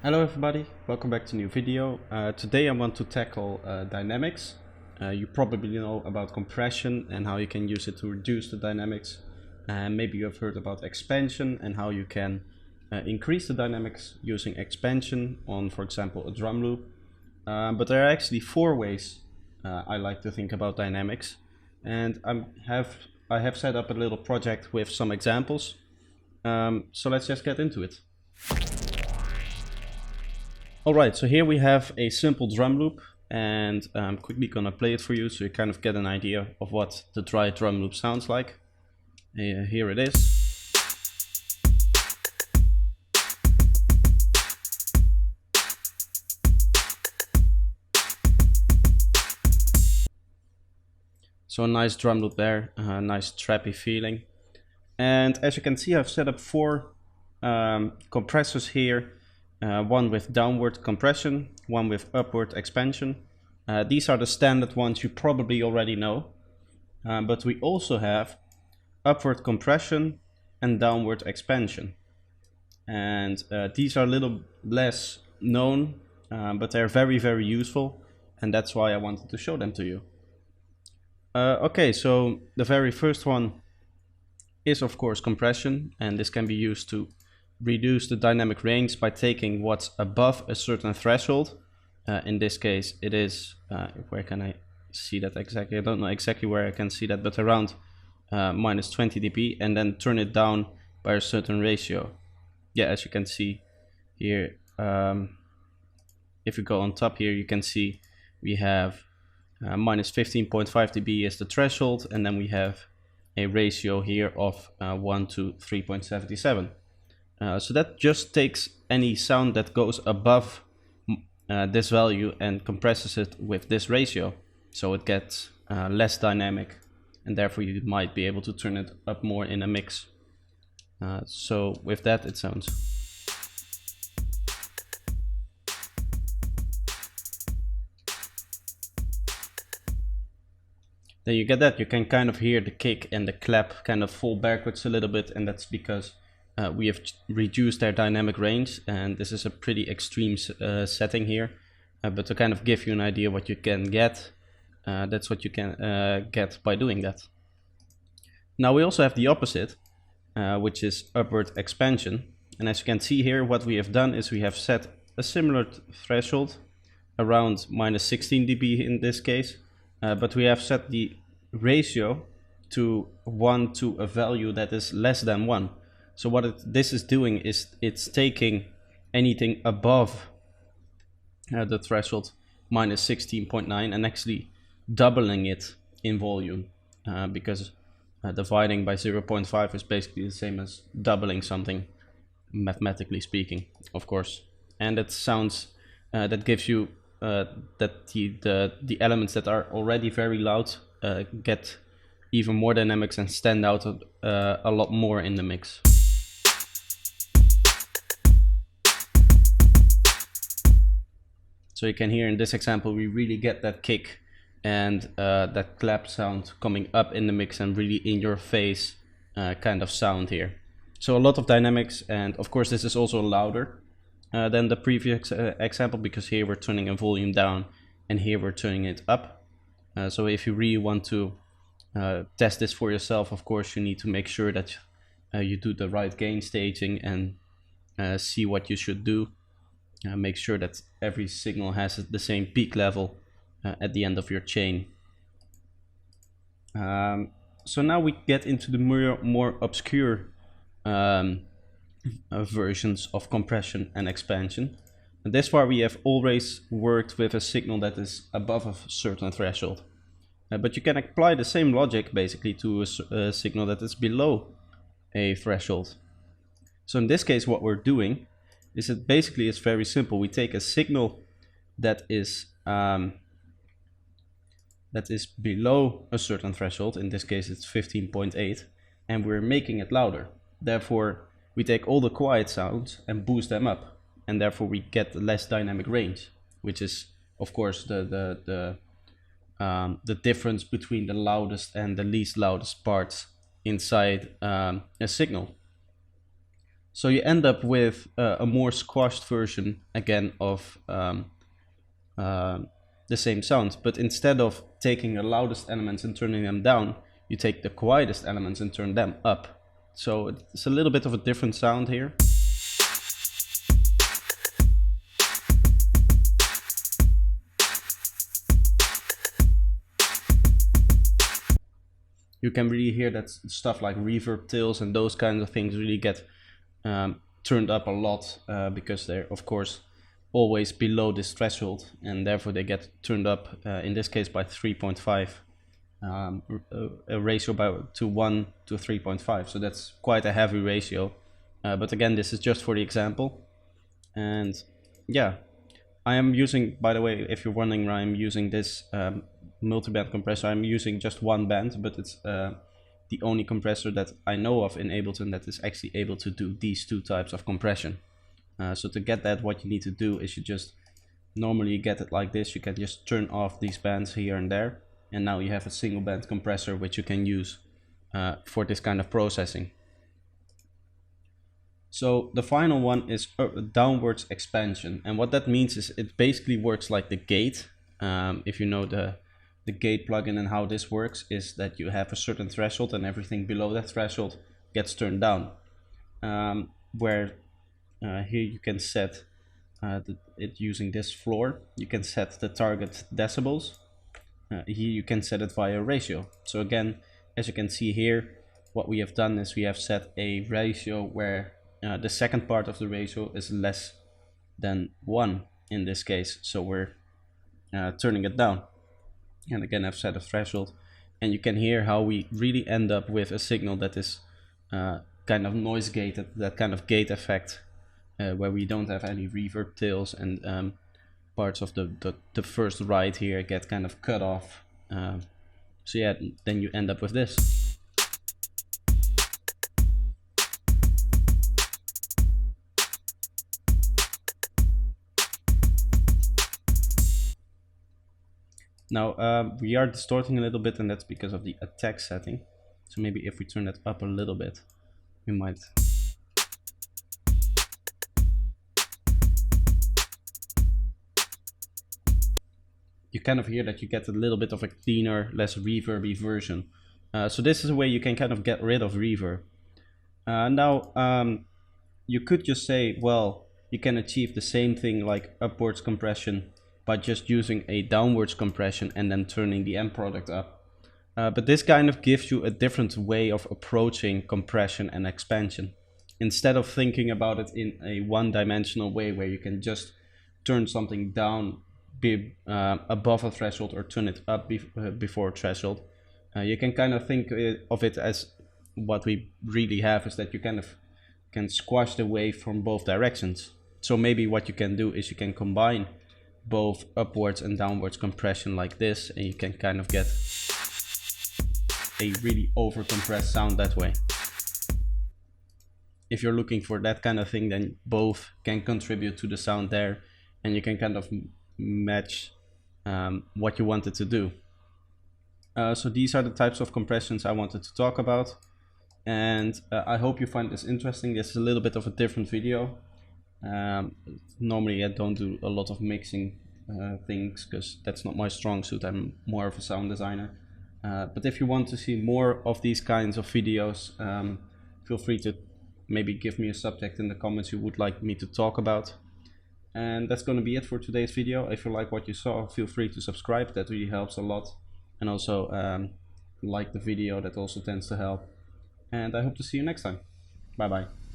Hello everybody, welcome back to a new video. Today I want to tackle dynamics. You probably know about compression and how you can use it to reduce the dynamics. And maybe you have heard about expansion and how you can increase the dynamics using expansion on, for example, a drum loop. But there are actually four ways I like to think about dynamics. And I have set up a little project with some examples. So let's just get into it. Alright, so here we have a simple drum loop, and I'm quickly gonna play it for you so you kind of get an idea of what the dry drum loop sounds like. Here it is. So a nice drum loop there, a nice trappy feeling. And as you can see, I've set up four compressors here. One with downward compression, one with upward expansion. These are the standard ones you probably already know. But we also have upward compression and downward expansion. And these are a little less known, but they're very, very useful. And that's why I wanted to show them to you. Okay, so the very first one is of course compression, and this can be used to reduce the dynamic range by taking what's above a certain threshold. In this case it is, where can I see that exactly? I don't know exactly where I can see that, but around minus 20 dB, and then turn it down by a certain ratio. Yeah, as you can see here, if you go on top here, you can see we have minus 15.5 dB is the threshold, and then we have a ratio here of 1 to 3.77. So that just takes any sound that goes above this value and compresses it with this ratio. So it gets less dynamic, and therefore you might be able to turn it up more in a mix. So with that it sounds. Then you get that, you can kind of hear the kick and the clap kind of fall backwards a little bit, and that's because we have reduced their dynamic range, and this is a pretty extreme setting here, but to kind of give you an idea what you can get, that's what you can get by doing that. Now we also have the opposite, which is upward expansion, and as you can see here, what we have done is we have set a similar threshold around minus 16 dB in this case, but we have set the ratio to 1 to a value that is less than 1. So what this is doing is it's taking anything above the threshold minus 16.9 and actually doubling it in volume, because dividing by 0.5 is basically the same as doubling something, mathematically speaking, of course. And it sounds, that gives you that the elements that are already very loud get even more dynamics and stand out a lot more in the mix. So you can hear in this example, we really get that kick and that clap sound coming up in the mix, and really in your face kind of sound here. So a lot of dynamics, and of course this is also louder than the previous example, because here we're turning a volume down and here we're turning it up. So if you really want to test this for yourself, of course you need to make sure that you do the right gain staging and see what you should do. Make sure that every signal has the same peak level at the end of your chain. So now we get into the more obscure versions of compression and expansion. And this far we have always worked with a signal that is above a certain threshold. But you can apply the same logic basically to a signal that is below a threshold. So in this case what we're doing is that basically it's very simple. We take a signal that is below a certain threshold, in this case it's 15.8, and we're making it louder. Therefore we take all the quiet sounds and boost them up, and therefore we get less dynamic range, which is of course the difference between the loudest and the least loudest parts inside a signal. So you end up with a more squashed version again of the same sound, but instead of taking the loudest elements and turning them down, you take the quietest elements and turn them up. So it's a little bit of a different sound here. You can really hear that stuff like reverb tails and those kinds of things really get turned up a lot because they're of course always below this threshold, and therefore they get turned up in this case by 3.5, a ratio to 1 to 3.5, so that's quite a heavy ratio, but again, this is just for the example. And yeah, I am using, by the way, if you're wondering, I'm using this multi-band compressor. I'm using just one band, but it's the only compressor that I know of in Ableton that is actually able to do these two types of compression. So to get that, what you need to do is you just normally get it like this. You can just turn off these bands here and there, and now you have a single band compressor which you can use for this kind of processing. So the final one is downwards expansion, and what that means is it basically works like the gate. If you know the gate plugin and how this works, is that you have a certain threshold and everything below that threshold gets turned down. Where here you can set it using this floor. You can set the target decibels. Here you can set it via ratio. So again, as you can see here, what we have done is we have set a ratio where the second part of the ratio is less than 1 in this case. So we're turning it down. And again, I've set a threshold, and you can hear how we really end up with a signal that is kind of noise gated, that kind of gate effect, where we don't have any reverb tails, and parts of the first ride here get kind of cut off. So yeah, then you end up with this. Now we are distorting a little bit, and that's because of the attack setting. So maybe if we turn that up a little bit, we might. You kind of hear that you get a little bit of a cleaner, less reverby version. So this is a way you can kind of get rid of reverb. Now you could just say, well, you can achieve the same thing like upwards compression by just using a downwards compression and then turning the end product up. But this kind of gives you a different way of approaching compression and expansion. Instead of thinking about it in a one-dimensional way where you can just turn something down above a threshold or turn it up before a threshold, you can kind of think of it as what we really have is that you kind of can squash the wave from both directions. So maybe what you can do is you can combine both upwards and downwards compression like this, and you can kind of get a really over compressed sound that way. If you're looking for that kind of thing, then both can contribute to the sound there, and you can kind of match what you wanted to do. So these are the types of compressions I wanted to talk about, and I hope you find this interesting. This is a little bit of a different video. Normally I don't do a lot of mixing things because that's not my strong suit. I'm more of a sound designer. But if you want to see more of these kinds of videos, feel free to maybe give me a subject in the comments you would like me to talk about. And that's going to be it for today's video. If you like what you saw, feel free to subscribe. That really helps a lot. And also like the video, that also tends to help. And I hope to see you next time. Bye bye.